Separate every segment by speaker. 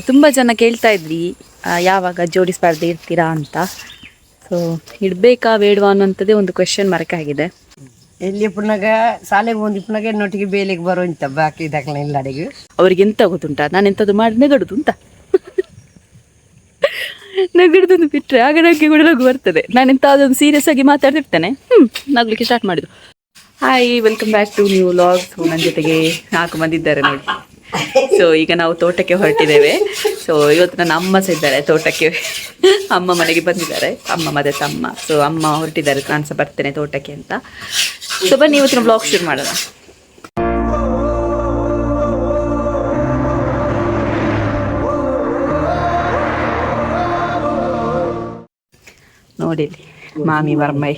Speaker 1: ತುಂಬ ಜನ ಕೇಳ್ತಾ ಇದ್ರಿ ಯಾವಾಗ ಜೋಡಿ ಸ್ಪರ್ಧೆ ಇರ್ತೀರಾ ಅಂತ. ಸೊ ಇಡಬೇಕಾ ಬೇಡವಾ ಅನ್ನೋಂಥದ್ದೇ ಒಂದು ಕ್ವೆಶ್ಚನ್ ಮಾರ್ಕ್ ಆಗಿದೆ.
Speaker 2: ಎಲ್ಲಿ ಪುನಗ ಶಾಲೆಗೆ ಬಂದು ಪುನಗ ನೊಟ್ಟಿಗೆ ಬೇಲಿಗೆ ಬರೋ ಇಂತ ಬಾಕಿ ದಾಖಲೆ ಇಲ್ಲ ಅಡಿಗೆ
Speaker 1: ಅವ್ರಿಗೆ ಎಂತ ಗೊತ್ತುಂಟಾ, ನಾನು ಎಂಥದ್ದು ಮಾಡಿ ನೆಗಡುದು ಅಂತ. ನಗಡ್ದು ಬಿಟ್ಟರೆ ಆಗ ನನಗೆ ಕೂಡ ನಗು ಬರ್ತದೆ. ನಾನು ಎಂಥದೊಂದು ಸೀರಿಯಸ್ ಆಗಿ ಮಾತಾಡ್ತಿರ್ತೇನೆ, ನಗ್ಲಿಕ್ಕೆ ಸ್ಟಾರ್ಟ್ ಮಾಡಿದ್ದು. Hi, welcome back to new vlog. ನನ್ನ ಜೊತೆಗೆ 4 ಮಂದಿ ಇದ್ದಾರೆ ನೋಡಿ. ಸೊ ಈಗ ನಾವು ತೋಟಕ್ಕೆ ಹೊರಟಿದ್ದೇವೆ. ಸೊ ಇವತ್ತು ನನ್ನ ಅಮ್ಮ ಸಹ ಇದ್ದಾರೆ ತೋಟಕ್ಕೆ. ಅಮ್ಮ ಮನೆಗೆ ಬಂದಿದ್ದಾರೆ, ಅಮ್ಮ ಮತ್ತೆ ತಮ್ಮ. ಸೊ ಅಮ್ಮ ಹೊರಟಿದ್ದಾರೆ, ನಾನು ಸಹ ಬರ್ತೇನೆ ತೋಟಕ್ಕೆ ಅಂತ. ಸೊ ಬನ್ನಿ ಇವತ್ತಿನ ಬ್ಲಾಗ್ ಶುರು ಮಾಡೋಣ. ನೋಡಿ ಮಾಮಿ ಬರ್ಮೈ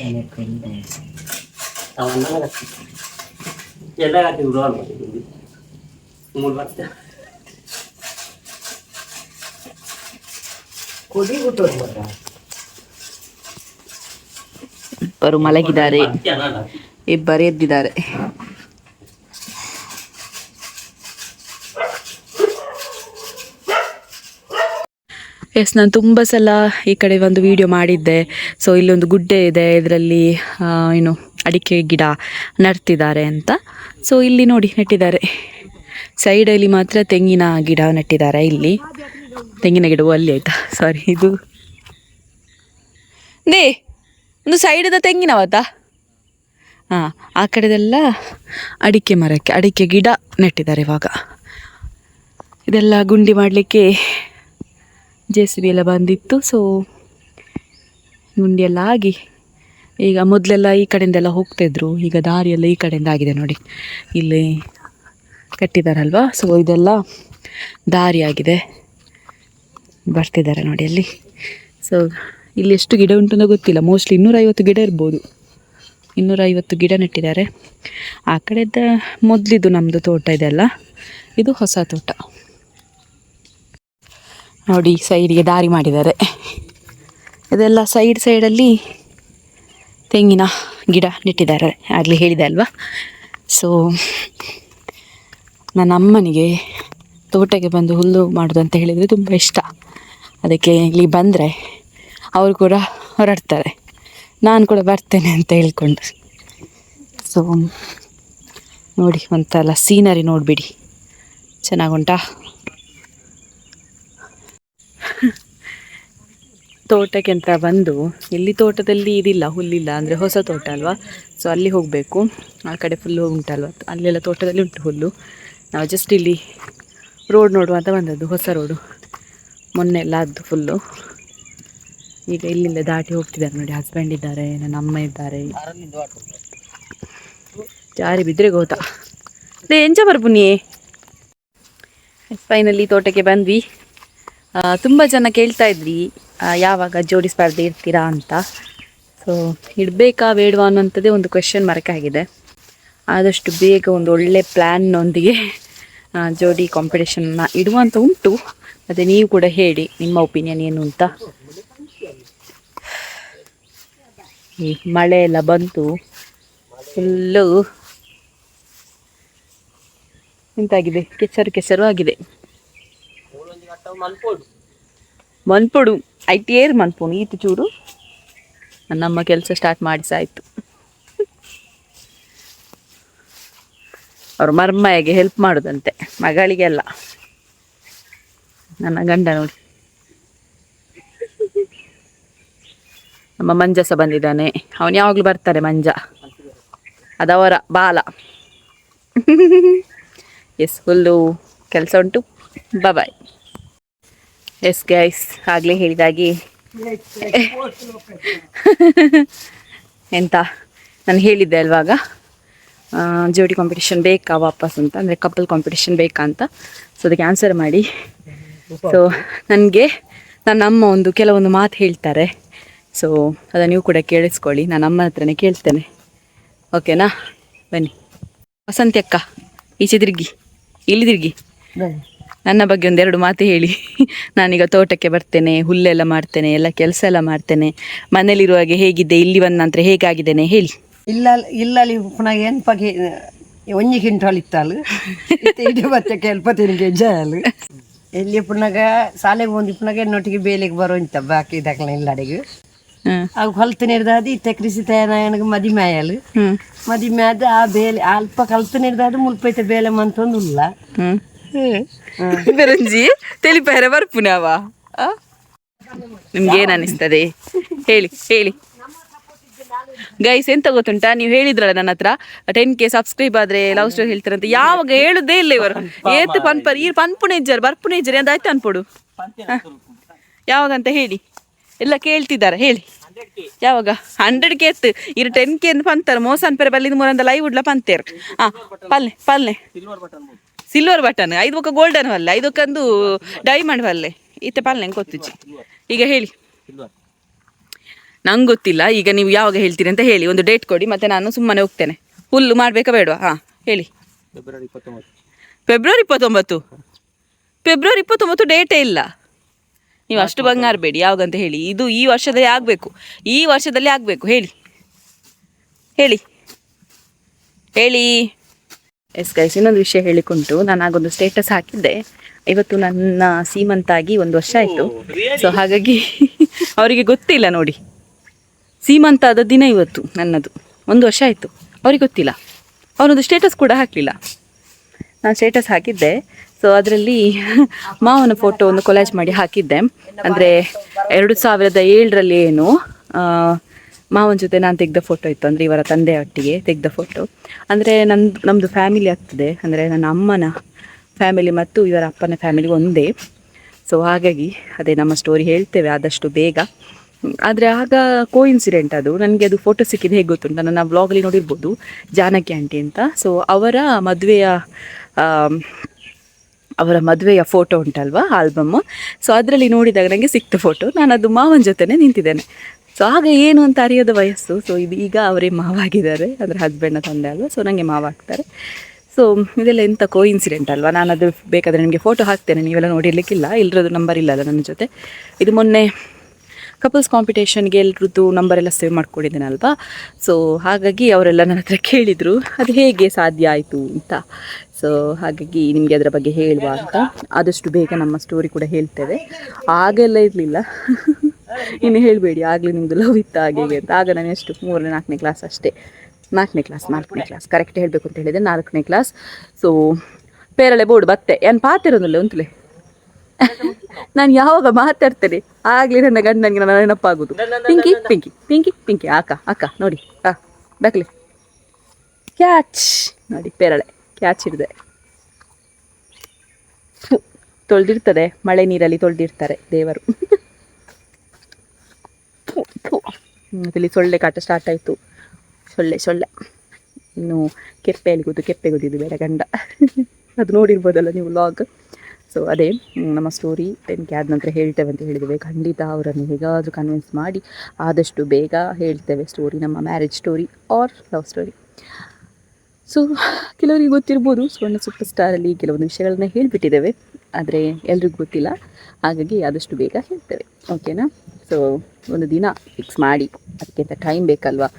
Speaker 1: ಇಬ್ಬರು ಮಲಗಿದ್ದಾರೆ, ಇಬ್ಬರು ಎದ್ದಿದ್ದಾರೆ. ನಾನು ತುಂಬ ಸಲ ಈ ಕಡೆ ಒಂದು ವಿಡಿಯೋ ಮಾಡಿದ್ದೆ. ಸೊ ಇಲ್ಲೊಂದು ಗುಡ್ಡೆ ಇದೆ, ಇದರಲ್ಲಿ ಏನು ಅಡಿಕೆ ಗಿಡ ನೆಡ್ತಿದ್ದಾರೆ ಅಂತ. ಸೊ ಇಲ್ಲಿ ನೋಡಿ ನೆಟ್ಟಿದ್ದಾರೆ, ಸೈಡಲ್ಲಿ ಮಾತ್ರ ತೆಂಗಿನ ಗಿಡ ನೆಟ್ಟಿದ್ದಾರೆ. ಇಲ್ಲಿ ತೆಂಗಿನ ಗಿಡವು ಅಲ್ಲಿ ಆಯ್ತಾ, ಸಾರಿ ಇದು ಒಂದು ಸೈಡದ ತೆಂಗಿನವತ್ತಾ. ಹಾಂ, ಆ ಕಡೆದೆಲ್ಲ ಅಡಿಕೆ ಮರಕ್ಕೆ ಅಡಿಕೆ ಗಿಡ ನೆಟ್ಟಿದ್ದಾರೆ. ಇವಾಗ ಇದೆಲ್ಲ ಗುಂಡಿ ಮಾಡಲಿಕ್ಕೆ JCB ಎಲ್ಲ ಬಂದಿತ್ತು. ಸೊ ಗುಂಡಿ ಎಲ್ಲ ಆಗಿ ಈಗ ಮೊದಲೆಲ್ಲ ಈ ಕಡೆಯಿಂದೆಲ್ಲ ಹೋಗ್ತಾಯಿದ್ರು, ಈಗ ದಾರಿಯೆಲ್ಲ ಈ ಕಡೆಯಿಂದ ಆಗಿದೆ ನೋಡಿ, ಇಲ್ಲಿ ಕಟ್ಟಿದಾರಲ್ವ. ಸೊ ಇದೆಲ್ಲ ದಾರಿ ಆಗಿದೆ, ಬರ್ತಿದ್ದಾರೆ ನೋಡಿ ಅಲ್ಲಿ. ಸೊ ಇಲ್ಲಿ ಎಷ್ಟು ಗಿಡ ಉಂಟು ಅಂತ ಗೊತ್ತಿಲ್ಲ, ಮೋಸ್ಟ್ಲಿ 250 ಗಿಡ ಇರ್ಬೋದು. 250 ಗಿಡ ನೆಟ್ಟಿದ್ದಾರೆ. ಆ ಕಡೆದ ಮೊದಲಿದ್ದು ನಮ್ಮದು ತೋಟ ಇದೆಲ್ಲ, ಇದು ಹೊಸ ತೋಟ ನೋಡಿ. ಸೈಡಿಗೆ ದಾರಿ ಮಾಡಿದ್ದಾರೆ. ಇದೆಲ್ಲ ಸೈಡಲ್ಲಿ ತೆಂಗಿನ ಗಿಡ ನೆಟ್ಟಿದ್ದಾರೆ, ಆಗಲೇ ಹೇಳಿದೆ ಅಲ್ವಾ. ಸೊ ನನ್ನ ಅಮ್ಮನಿಗೆ ತೋಟಕ್ಕೆ ಬಂದು ಹುಲ್ಲು ಮಾಡೋದು ಅಂತ ಹೇಳಿದರೆ ತುಂಬ ಇಷ್ಟ. ಅದಕ್ಕೆ ಇಲ್ಲಿ ಬಂದರೆ ಅವರು ಕೂಡ ಹೊರಡ್ತಾರೆ, ನಾನು ಕೂಡ ಬರ್ತೇನೆ ಅಂತ ಹೇಳ್ಕೊಂಡು. ಸೊ ನೋಡಿ, ಒಂಥರ ಸೀನರಿ ನೋಡಿಬಿಡಿ, ಚೆನ್ನಾಗುಂಟಾ. ತೋಟಕ್ಕೆ ಅಂತ ಬಂದು ಇಲ್ಲಿ ತೋಟದಲ್ಲಿ ಇದಿಲ್ಲ, ಹುಲ್ಲಿಲ್ಲ, ಅಂದರೆ ಹೊಸ ತೋಟ ಅಲ್ವಾ. ಸೊ ಅಲ್ಲಿ ಹೋಗಬೇಕು, ಆ ಕಡೆ ಫುಲ್ಲು ಉಂಟಲ್ವ, ಅಲ್ಲೆಲ್ಲ ತೋಟದಲ್ಲಿ ಉಂಟು ಹುಲ್ಲು. ನಾವು ಜಸ್ಟ್ ಇಲ್ಲಿ ರೋಡ್ ನೋಡುವ ಅಂತ ಬಂದದ್ದು, ಹೊಸ ರೋಡು, ಮೊನ್ನೆ ಎಲ್ಲ ಆದ್ದು ಫುಲ್ಲು. ಈಗ ಇಲ್ಲಿಂದ ದಾಟಿ ಹೋಗ್ತಿದ್ದಾರೆ ನೋಡಿ, ಹಸ್ಬೆಂಡ್ ಇದ್ದಾರೆ, ನನ್ನ ಅಮ್ಮ ಇದ್ದಾರೆ. ಜಾರಿ ಬಿದ್ದರೆ ಗೋತಾ ಎಂಚ ಬರ್ಬುನಿ. ಫೈನಲಿ ತೋಟಕ್ಕೆ ಬಂದ್ವಿ. ತುಂಬ ಜನ ಕೇಳ್ತಾ ಇದ್ರಿ ಯಾವಾಗ ಜೋಡಿ ಸ್ಪರ್ಧೆ ಇರ್ತೀರಾ ಅಂತ. ಸೊ ಇಡಬೇಕಾ ಬೇಡವಾ ಅನ್ನೋಂಥದ್ದೇ ಒಂದು ಕ್ವೆಶ್ಚನ್ ಮಾರ್ಕ್ ಆಗಿದೆ. ಆದಷ್ಟು ಬೇಗ ಒಂದು ಒಳ್ಳೆ ಪ್ಲ್ಯಾನ್ನೊಂದಿಗೆ ಜೋಡಿ ಕಾಂಪಿಟೇಷನ್ನ ಇಡುವಂತ ಉಂಟು. ಮತ್ತು ನೀವು ಕೂಡ ಹೇಳಿ ನಿಮ್ಮ ಒಪಿನಿಯನ್ ಏನು ಅಂತ. ಈ ಮಳೆ ಎಲ್ಲ ಬಂತು, ಫುಲ್ಲು ಎಂತಾಗಿದೆ, ಕೆಸರು ಆಗಿದೆ. ಮನ್ಪೊಡು ಐಟೇರ್ ಮನ್ಪೋಣು ಈತು ಚೂರು. ನಮ್ಮ ಕೆಲಸ ಸ್ಟಾರ್ಟ್ ಮಾಡಿಸಾಯಿತು. ಅವರು ಮರ್ಮಯ್ಯಗೆ ಹೆಲ್ಪ್ ಮಾಡೋದಂತೆ, ಮಗಳಿಗೆಲ್ಲ. ನನ್ನ ಗಂಡ ನೋಡಿ, ನಮ್ಮ ಮಂಜ ಸಹ ಬಂದಿದ್ದಾನೆ. ಅವನು ಯಾವಾಗಲೂ ಬರ್ತಾರೆ, ಮಂಜ ಅದವರ ಬಾಲ. ಎಸ್, ಫುಲ್ಲು ಕೆಲಸ ಉಂಟು. ಬಾಯ್. ಎಸ್ ಗೈಸ್, ಆಗಲೇ ಹೇಳಿದಾಗಿ ಎಂತ ನಾನು ಹೇಳಿದ್ದೆ ಅಲ್ವಾಗ, ಜೋಡಿ ಕಾಂಪಿಟೇಷನ್ ಬೇಕಾ ವಾಪಸ್ ಅಂತ, ಅಂದರೆ ಕಪಲ್ ಕಾಂಪಿಟೇಷನ್ ಬೇಕಾ ಅಂತ. ಸೊ ಅದಕ್ಕೆ ಆನ್ಸರ್ ಮಾಡಿ. ಸೊ ನನಗೆ ನನ್ನ ಅಮ್ಮ ಒಂದು ಕೆಲವೊಂದು ಮಾತು ಹೇಳ್ತಾರೆ. ಸೊ ಅದನ್ನು ನೀವು ಕೂಡ ಕೇಳಿಸ್ಕೊಳ್ಳಿ, ನಾನು ಅಮ್ಮನ ಹತ್ರನೇ ಕೇಳ್ತೇನೆ, ಓಕೆನಾ? ಬನ್ನಿ. ವಸಂತಿ ಅಕ್ಕ, ಈಚೆ ತಿರುಗಿ, ಇಲ್ಲಿ ತಿರುಗಿ. ನನ್ನ ಬಗ್ಗೆ 2 ಮಾತು ಹೇಳಿ. ನಾನೀಗ ತೋಟಕ್ಕೆ ಬರ್ತೇನೆ, ಹುಲ್ಲೆಲ್ಲ ಮಾಡ್ತೇನೆ, ಎಲ್ಲ ಕೆಲಸ ಎಲ್ಲ ಮಾಡ್ತೇನೆ. ಮನೇಲಿರುವಾಗೆ ಹೇಗಿದ್ದೆ, ಇಲ್ಲಿ ಬಂದ ನಂತರ ಹೇಗಾಗಿದ್ದೇನೆ ಹೇಳಿ.
Speaker 2: ಇಲ್ಲಲ್ಲಿ ಪುನಃ ಎನ್ಪಗೆ 1 ಕ್ವಿಂಟಾಲ್ ಇತ್ತಲ್ಲ, ಇದು ಬತ್ತೆ ಕೆಲ್ಪ ತಿರುಗಿ ಜಾಲು ಎಲ್ಲಿ ಪುನಗ ಶಾಲೆಗೆ ಹೋಗಿ ಪುನಗ ಎನ್ನೊಟ್ಟಿಗೆ ಬೇಲಿಗೆ ಬರೋ ಇಂತ ಬಾಕಿ ದಾಖಲೆ ಇಲ್ಲ ಅಡಿಗೆ ಅವು ಹೊಲ್ತು ನಿರ್ದಾದ ಇತ್ತೆ ಕೃಷಿ ತಯಾರನಗೆ ಮದಿಮೆ ಆಯಲು ಮದಿಮೆ ಆದ ಆ ಬೇಲೆ ಅಲ್ಪ ಕಲ್ತು ನಿರ್ದಾದ ಮುಲ್ಪೈತೆ ಬೇಲೆ ಮಂತೊಂದು ಇಲ್ಲ
Speaker 1: ಬೆರಂಜಿ ತಿಳಿಪಾರ ಬರ್ಪುನವ ನಿಮ್ಗೆ ಏನ್ ಅನಿಸ್ತದೆ ಹೇಳಿ ಹೇಳಿ ಗೈಸ್. ಎಂತ ಗೊತ್ತುಂಟಾ, ನೀವು ಹೇಳಿದ್ರಲ್ಲ ನನ್ನ ಹತ್ರ 10K ಸಬ್ಸ್ಕ್ರೈಬ್ ಆದ್ರೆ ಲವ್ ಸ್ಟೋರಿ ಹೇಳ್ತಾರಂತ. ಯಾವಾಗ ಹೇಳುದೇ ಇಲ್ಲ ಇವರು. ಏತ್ ಪನ್ಪರ್ ಈ ಪನ್ಪುಣೇಜ್ಜರ್ ಬರ್ಪುಣೇಜ್ಜರ್ ಅಂತ ಆಯ್ತು ಅನ್ಪೋಡು. ಯಾವಾಗಂತ ಹೇಳಿ, ಎಲ್ಲ ಕೇಳ್ತಿದ್ದಾರೆ ಹೇಳಿ. ಯಾವಾಗ 100K ಎತ್ತು ಇರು 10K ಅಂತ ಪಂತಾರ ಮೋಸ ಅನ್ಪೇರೆ ಬಲ್ಲಿಂದ ಮೂರಂದ ಲೈವ್ ಉಡ್ಲ ಪಂತೇರ್. ಪಲ್ಲೆ ಪಲ್ಲೆ ಸಿಲ್ವರ್ ಬಟನ್ 5 ಗೋಲ್ಡನ್ ವಲ್ಲೆ 5 ಡೈಮಂಡ್ ವಲ್ಲೆ ಇತ್ತೆ ಪಲ್ಲೆ ಗೊತ್ತಿಚ್ಚಿ. ಈಗ ಹೇಳಿ, ನಂಗೆ ಗೊತ್ತಿಲ್ಲ. ಈಗ ನೀವು ಯಾವಾಗ ಹೇಳ್ತೀರಿ ಅಂತ ಹೇಳಿ, ಒಂದು ಡೇಟ್ ಕೊಡಿ, ಮತ್ತೆ ನಾನು ಸುಮ್ಮನೆ ಹೋಗ್ತೇನೆ. ಹುಲ್ಲು ಮಾಡಬೇಕಾ ಬೇಡವಾ? ಹಾಂ ಹೇಳಿ. ಫೆಬ್ರವರಿ 29. ಫೆಬ್ರವರಿ 29 ಡೇಟೇ ಇಲ್ಲ. ನೀವು ಅಷ್ಟು ಬಂಗಾರ ಬೇಡಿ, ಯಾವಾಗಂತ ಹೇಳಿ. ಇದು ಈ ವರ್ಷದಲ್ಲಿ ಆಗಬೇಕು, ಈ ವರ್ಷದಲ್ಲಿ ಆಗಬೇಕು. ಹೇಳಿ ಹೇಳಿ ಹೇಳಿ. ಎಸ್ ಗೈಸ್, ಇನ್ನೊಂದು ವಿಷಯ ಹೇಳಿಕೊಂಡು ನಾನು ಆಗೊಂದು ಸ್ಟೇಟಸ್ ಹಾಕಿದ್ದೆ. ಇವತ್ತು ನನ್ನ ಸೀಮಂತಾಗಿ 1 ವರ್ಷ ಆಯಿತು. ಸೊ ಹಾಗಾಗಿ ಅವರಿಗೆ ಗೊತ್ತಿಲ್ಲ ನೋಡಿ, ಸೀಮಂತಾದ ದಿನ ಇವತ್ತು ನನ್ನದು 1 ವರ್ಷ ಆಯಿತು. ಅವ್ರಿಗೆ ಗೊತ್ತಿಲ್ಲ. ಅವನೊಂದು ಸ್ಟೇಟಸ್ ಕೂಡ ಹಾಕಲಿಲ್ಲ. ನಾನು ಸ್ಟೇಟಸ್ ಹಾಕಿದ್ದೆ. ಸೊ ಅದರಲ್ಲಿ ಮಾವನ ಫೋಟೋ ಒಂದು ಕೊಲಾಜ್ ಮಾಡಿ ಹಾಕಿದ್ದೆ. ಅಂದರೆ 2007 ಏನು ಮಾವನ ಜೊತೆ ನಾನು ತೆಗೆದ ಫೋಟೋ ಇತ್ತು. ಅಂದರೆ ಇವರ ತಂದೆ ಒಟ್ಟಿಗೆ ತೆಗೆದ ಫೋಟೋ. ಅಂದರೆ ನಮ್ಮದು ಫ್ಯಾಮಿಲಿ ಆಗ್ತದೆ. ಅಂದರೆ ನನ್ನ ಅಮ್ಮನ ಫ್ಯಾಮಿಲಿ ಮತ್ತು ಇವರ ಅಪ್ಪನ ಫ್ಯಾಮಿಲಿ ಒಂದೇ. ಸೊ ಹಾಗಾಗಿ ಅದೇ ನಮ್ಮ ಸ್ಟೋರಿ ಹೇಳ್ತೇವೆ ಆದಷ್ಟು ಬೇಗ. ಆದರೆ ಆಗ ಕೋಇನ್ಸಿಡೆಂಟ್ ಅದು. ನನಗೆ ಅದು ಫೋಟೋ ಸಿಕ್ಕಿದ್ದು ಹೇಗೆ ಗೊತ್ತುಂಟ, ನನ್ನ ವ್ಲಾಗಲ್ಲಿ ನೋಡಿರ್ಬೋದು, ಜಾನಕಿ ಆಂಟಿ ಅಂತ. ಸೊ ಅವರ ಮದುವೆಯ ಫೋಟೋ ಉಂಟಲ್ವಾ, ಆಲ್ಬಮ್. ಸೊ ಅದರಲ್ಲಿ ನೋಡಿದಾಗ ನನಗೆ ಸಿಕ್ತ ಫೋಟೋ. ನಾನು ಅದು ಮಾವನ ಜೊತೆನೇ ನಿಂತಿದ್ದೇನೆ. ಸೊ ಆಗ ಏನು ಅಂತ ಅರಿಯೋದ ವಯಸ್ಸು. ಸೊ ಇದು ಈಗ ಅವರೇ ಮಾವ ಆಗಿದ್ದಾರೆ, ಅಂದರೆ ಹಸ್ಬೆಂಡ್ನ ತಂದೆ ಅಲ್ವಾ. ಸೊ ನನಗೆ ಮಾವ ಆಗ್ತಾರೆ. ಸೊ ಇದೆಲ್ಲ ಎಂಥ ಕೋಇನ್ಸಿಡೆಂಟ್ ಅಲ್ವಾ. ನಾನು ಅದು ಬೇಕಾದರೆ ನಿಮಗೆ ಫೋಟೋ ಹಾಕ್ತೇನೆ, ನೀವೆಲ್ಲ ನೋಡಿರ್ಲಿಕ್ಕಿಲ್ಲ. ಎಲ್ಲರದ್ದು ನಂಬರ್ ಇಲ್ಲಲ್ಲ ನನ್ನ ಜೊತೆ. ಇದು ಮೊನ್ನೆ ಕಪಲ್ಸ್ ಕಾಂಪಿಟೇಷನ್ಗೆ ಎಲ್ರದ್ದು ನಂಬರೆಲ್ಲ ಸೇವ್ ಮಾಡ್ಕೊಂಡಿದ್ದೇನಲ್ವಾ. ಸೊ ಹಾಗಾಗಿ ಅವರೆಲ್ಲ ನನ್ನ ಹತ್ರ ಕೇಳಿದರು ಅದು ಹೇಗೆ ಸಾಧ್ಯ ಆಯಿತು ಅಂತ. ಸೊ ಹಾಗಾಗಿ ನಿಮಗೆ ಅದರ ಬಗ್ಗೆ ಹೇಳುವ ಅಂತ. ಆದಷ್ಟು ಬೇಗ ನಮ್ಮ ಸ್ಟೋರಿ ಕೂಡ ಹೇಳ್ತೇವೆ. ಆಗೆಲ್ಲ ಇರಲಿಲ್ಲ, ಇನ್ನು ಹೇಳಬೇಡಿ ಆಗಲಿ ನಿಮ್ಮದು ಲವ್ ಇತ್ತು ಹಾಗೆ ಅಂತ. ಆಗ ನಾನು ಎಷ್ಟು 3ನೇ 4ನೇ ಕ್ಲಾಸ್ ಅಷ್ಟೇ. 4ನೇ ಕ್ಲಾಸ್ ಕರೆಕ್ಟ್ ಹೇಳಬೇಕು ಅಂತ ಹೇಳಿದೆ, 4ನೇ ಕ್ಲಾಸ್. ಸೊ ಪೇರಳೆ ಬೋರ್ಡ್ ಬತ್ತೆ ಏನು ಪಾತಿರೋದಿಲ್ಲ ಅಂತಲೇ. ನಾನು ಯಾವಾಗ ಮಾತಾಡ್ತೇನೆ ಆಗಲಿ ನನ್ನ ಗಂಡನಿಗೆ ನನ್ನ ನೆನಪಾಗೋದು. ಪಿಂಕಿ ಪಿಂಕಿ ಪಿಂಕಿ ಪಿಂಕಿ ಅಕ್ಕ ನೋಡಿ ಬೇಕಲಿ ಕ್ಯಾಚ್ ನೋಡಿ, ಪೇರಳೆ ಕ್ಯಾಚ್ ಹಿಡಿದೆ. ತೊಳೆದಿರ್ತದೆ, ಮಳೆ ನೀರಲ್ಲಿ ತೊಳೆದಿರ್ತಾರೆ ದೇವರು. ಇಲ್ಲಿ ಸೊಳ್ಳೆ ಕಾಟ ಸ್ಟಾರ್ಟ್ ಆಯಿತು. ಸೊಳ್ಳೆ ಇನ್ನು ಕೆಪ್ಪೆ ಗೊತ್ತಿದ್ದು ಬೇಡ ಗಂಡ. ಅದು ನೋಡಿರ್ಬೋದಲ್ಲ ನೀವು ವ್ಲಾಗ್. ಸೊ ಅದೇ ನಮ್ಮ ಸ್ಟೋರಿ 10K ಆದ ನಂತರ ಹೇಳ್ತೇವೆ ಅಂತ ಹೇಳಿದ್ದೇವೆ. ಖಂಡಿತ ಅವರನ್ನು ಹೇಗಾದರೂ ಕನ್ವಿನ್ಸ್ ಮಾಡಿ ಆದಷ್ಟು ಬೇಗ ಹೇಳ್ತೇವೆ ಸ್ಟೋರಿ, ನಮ್ಮ marriage story or love story. So ಕೆಲವರಿಗೆ ಗೊತ್ತಿರ್ಬೋದು, ಸುವರ್ಣ ಸೂಪರ್ ಸ್ಟಾರಲ್ಲಿ ಕೆಲವೊಂದು ವಿಷಯಗಳನ್ನ ಹೇಳಿಬಿಟ್ಟಿದ್ದೇವೆ, ಆದರೆ ಎಲ್ರಿಗೂ ಗೊತ್ತಿಲ್ಲ. ಹಾಗಾಗಿ ಆದಷ್ಟು ಬೇಗ ಹೇಳ್ತೇವೆ, ಓಕೆನಾ. ಸೊ ಒಂದು ದಿನ ಫಿಕ್ಸ್ ಮಾಡಿ, ಅದಕ್ಕಿಂತ ಟೈಮ್ ಬೇಕಲ್ವಾ.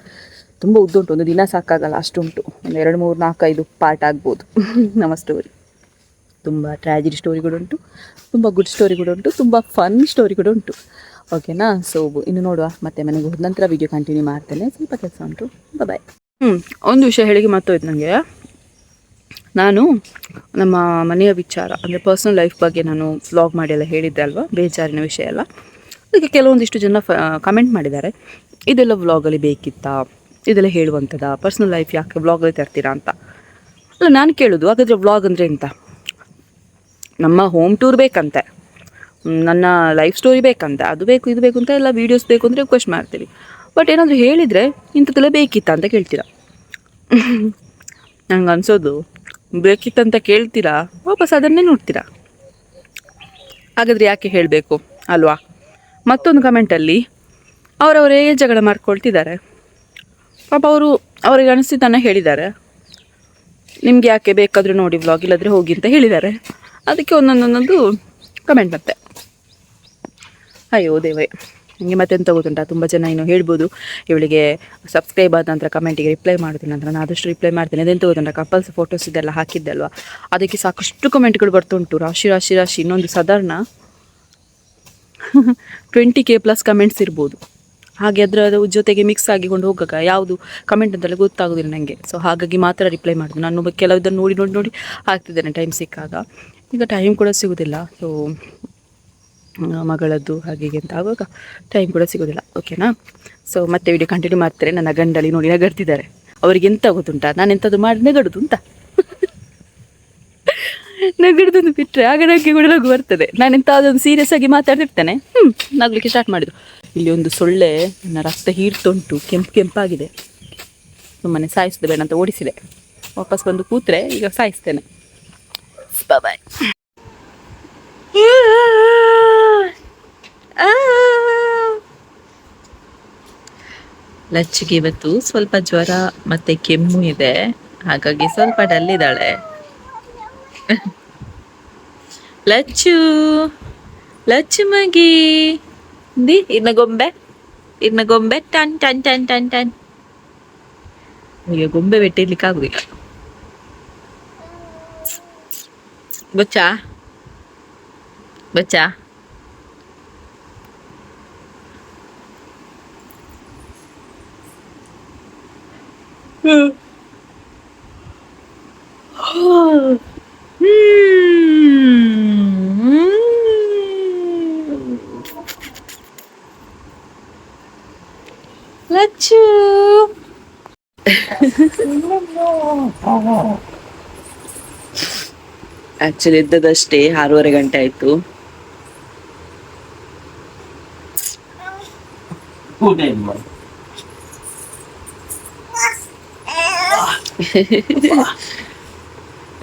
Speaker 1: ತುಂಬ ಉದ್ದುಂಟು, ಒಂದು ದಿನ ಸಾಕಾಗಲ್ಲ, ಅಷ್ಟುಂಟು. ಒಂದು 2 3 4 5 ಪಾರ್ಟ್ ಆಗ್ಬೋದು ನಮ್ಮ ಸ್ಟೋರಿ. ತುಂಬ ಟ್ರ್ಯಾಜಿಡಿ ಸ್ಟೋರಿ ಕೂಡ ಉಂಟು, ತುಂಬ ಗುಡ್ ಸ್ಟೋರಿ ಕೂಡ ಉಂಟು, ತುಂಬ ಫನ್ ಸ್ಟೋರಿ ಕೂಡ ಉಂಟು, ಓಕೆನಾ. ಸೊ ಇನ್ನು ನೋಡುವ, ಮತ್ತೆ ಮನೆಗೆ ಹೋದ ನಂತರ ವಿಡಿಯೋ ಕಂಟಿನ್ಯೂ ಮಾಡ್ತೇನೆ. ಸ್ವಲ್ಪ ಕೆಲಸ ಉಂಟು, ಬಾಯ್. ಒಂದು ವಿಷಯ ಹೇಳಿಕೆ ಮರ್ತೋಯ್ತು ನನಗೆ. ನಾನು ನಮ್ಮ ಮನೆಯ ವಿಚಾರ ಅಂದರೆ ಪರ್ಸ್ನಲ್ ಲೈಫ್ ಬಗ್ಗೆ ನಾನು ವ್ಲಾಗ್ ಮಾಡಿ ಎಲ್ಲ ಹೇಳಿದ್ದೆ ಅಲ್ವಾ, ಬೇಜಾರಿನ ವಿಷಯ ಎಲ್ಲ. ಅದಕ್ಕೆ ಕೆಲವೊಂದಿಷ್ಟು ಜನ ಕಮೆಂಟ್ ಮಾಡಿದ್ದಾರೆ, ಇದೆಲ್ಲ ವ್ಲಾಗಲ್ಲಿ ಬೇಕಿತ್ತಾ, ಇದೆಲ್ಲ ಹೇಳುವಂಥದ್ದು, ಪರ್ಸ್ನಲ್ ಲೈಫ್ ಯಾಕೆ ವ್ಲಾಗಲ್ಲಿ ತರ್ತೀರಾ ಅಂತ. ಅಲ್ಲ ನಾನು ಕೇಳೋದು, ಹಾಗಾದರೆ ವ್ಲಾಗ್ ಅಂದರೆ ಎಂತ? ನಮ್ಮ ಹೋಮ್ ಟೂರ್ ಬೇಕಂತೆ, ನನ್ನ ಲೈಫ್ ಸ್ಟೋರಿ ಬೇಕಂತೆ, ಅದು ಬೇಕು ಇದು ಬೇಕು ಅಂತ ಎಲ್ಲ ವೀಡಿಯೋಸ್ ಬೇಕು ಅಂದರೆ ರಿಕ್ವೆಸ್ಟ್ ಮಾಡ್ತೀವಿ. ಬಟ್ ಏನಾದರೂ ಹೇಳಿದರೆ ಇಂಥದ್ದೆಲ್ಲ ಬೇಕಿತ್ತ ಅಂತ ಕೇಳ್ತೀರಾ. ನಂಗೆ ಅನ್ಸೋದು, ಬೇಕಿತ್ತಂತ ಕೇಳ್ತೀರಾ, ವಾಪಸ್ ಅದನ್ನೇ ನೋಡ್ತೀರಾ. ಹಾಗಾದರೆ ಯಾಕೆ ಹೇಳಬೇಕು ಅಲ್ವಾ. ಮತ್ತೊಂದು ಕಮೆಂಟಲ್ಲಿ ಅವರವರೇ ಜಗಳ ಮಾಡ್ಕೊಳ್ತಿದ್ದಾರೆ. ಪಾಪ ಅವ್ರಿಗೆ ಅನಿಸಿದ್ದನ್ನು ಹೇಳಿದ್ದಾರೆ, ನಿಮಗೆ ಯಾಕೆ ಬೇಕಾದರೂ ನೋಡಿ ವ್ಲಾಗ್, ಇಲ್ಲದ್ರೆ ಹೋಗಿ ಅಂತ ಹೇಳಿದ್ದಾರೆ. ಅದಕ್ಕೆ ಒಂದೊಂದು ಕಮೆಂಟ್ ಮತ್ತೆ. ಅಯ್ಯೋ ದೇವೇ, ನನಗೆ ಮತ್ತೆಂತ ಗೊತ್ತುಂಟ, ತುಂಬ ಜನ ಇನ್ನು ಹೇಳ್ಬೋದು ಇವಳಿಗೆ ಸಬ್ಸ್ಕ್ರೈಬ್ ಆದ ನಂತರ ಕಮೆಂಟಿಗೆ ರಿಪ್ಲೈ ಮಾಡ್ತೀನಿ ಅಂತ. ನಾನು ಆದಷ್ಟು ರಿಪ್ಲೈ ಮಾಡ್ತೀನಿ. ಅದೆಂತ ಗೊತ್ತುಂಟ, ಕಪಲ್ಸ್ ಫೋಟೋಸ್ ಇದೆಲ್ಲ ಹಾಕಿದ್ದೆ ಅಲ್ವಾ, ಅದಕ್ಕೆ ಸಾಕಷ್ಟು ಕಮೆಂಟ್ಗಳು ಬರ್ತುಂಟು, ರಾಶಿ ರಾಶಿ ರಾಶಿ. ಇನ್ನೊಂದು ಸಾಧಾರಣ 20K ಪ್ಲಸ್ ಕಮೆಂಟ್ಸ್ ಇರ್ಬೋದು. ಹಾಗೆ ಅದರ ಜೊತೆಗೆ ಮಿಕ್ಸ್ ಆಗಿಕೊಂಡು ಹೋಗಾಗ ಯಾವುದು ಕಮೆಂಟ್ ಅಂತೆಲ್ಲ ಗೊತ್ತಾಗೋದಿಲ್ಲ ನನಗೆ. ಸೊ ಹಾಗಾಗಿ ಮಾತ್ರ ರಿಪ್ಲೈ ಮಾಡಿದೆ. ನಾನು ಕೆಲವುದನ್ನು ನೋಡಿ ನೋಡಿ ನೋಡಿ ಹಾಕ್ತಿದ್ದೇನೆ ಟೈಮ್ ಸಿಕ್ಕಾಗ. ಈಗ ಟೈಮ್ ಕೂಡ ಸಿಗೋದಿಲ್ಲ. ಸೊ ಮಗಳದ್ದು ಹಾಗೆ ಅಂತ ಆಗುವಾಗ ಟೈಮ್ ಕೂಡ ಸಿಗೋದಿಲ್ಲ. ಓಕೆನಾ? ಸೊ ಮತ್ತೆ ವಿಡಿಯೋ ಕಂಟಿನ್ಯೂ ಮಾಡ್ತಾರೆ. ನನ್ನ ಗಂಡಳಿ ನೋಡಿ ನಗಡ್ತಿದ್ದಾರೆ. ಅವ್ರಿಗೆ ಎಂತ ಗೊತ್ತುಂಟಾ, ನಾನು ಎಂಥದ್ದು ಮಾಡಿ ನಗಡುದು ಅಂತ. ನಗಡ್ದೊಂದು ಬಿಟ್ಟರೆ ಆಗ ನನಗೆ ಕೂಡ ನಗು ಬರ್ತದೆ. ನಾನು ಎಂಥದೊಂದು ಸೀರಿಯಸ್ ಆಗಿ ಮಾತಾಡ್ತಿರ್ತೇನೆ, ನಗಲಿಕ್ಕೆ ಸ್ಟಾರ್ಟ್ ಮಾಡಿದ್ರು. ಇಲ್ಲಿ ಒಂದು ಸೊಳ್ಳೆ ನನ್ನ ರಕ್ತ ಹೀರ್ತುಂಟು, ಕೆಂಪಾಗಿದೆ. ಸುಮ್ಮನೆ ಸಾಯಿಸಿದೆ ಬೇಡ ಅಂತ ಓಡಿಸಿದೆ. ವಾಪಸ್ ಬಂದು ಕೂತ್ರೆ ಈಗ ಸಾಯಿಸ್ತೇನೆ. ಬಾಯ್. ಲಚ್ಚಿಗೆ ಇವತ್ತು ಸ್ವಲ್ಪ ಜ್ವರ ಮತ್ತೆ ಕೆಮ್ಮು ಇದೆ, ಹಾಗಾಗಿ ಸ್ವಲ್ಪ ಡಲ್ಲಿದ್ದಾಳೆ. ಲಚ್ಚು ಲಚ್ಚು ಮಗಿ ಇನ್ನ ಗೊಂಬೆ ton ton ton ton ton. ಈಗ ಗೊಂಬೆ ಬೆಟ್ಟಿರ್ಲಿಕ್ಕೆ ಆಗುದಿಲ್ಲ. ಬಚ್ಚಾ ಬಚ್ಚಾ ಲಚ್ಚು ಆಕ್ಚುಲಿ ಎದ್ದದಷ್ಟೇ 6:30 ಗಂಟೆ ಆಯ್ತು.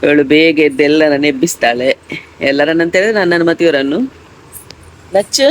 Speaker 1: ಅವಳು ಬೇಗ ಎದ್ದು ಎಲ್ಲರನ್ನ ಎಬ್ಬಿಸ್ತಾಳೆ. ಎಲ್ಲರನ್ನಂತ ಹೇಳಿದ್ರೆ ನನ್ನನ್ನು ಮತ್ತೆ ಇವರನ್ನು. ಲಚ್ಚು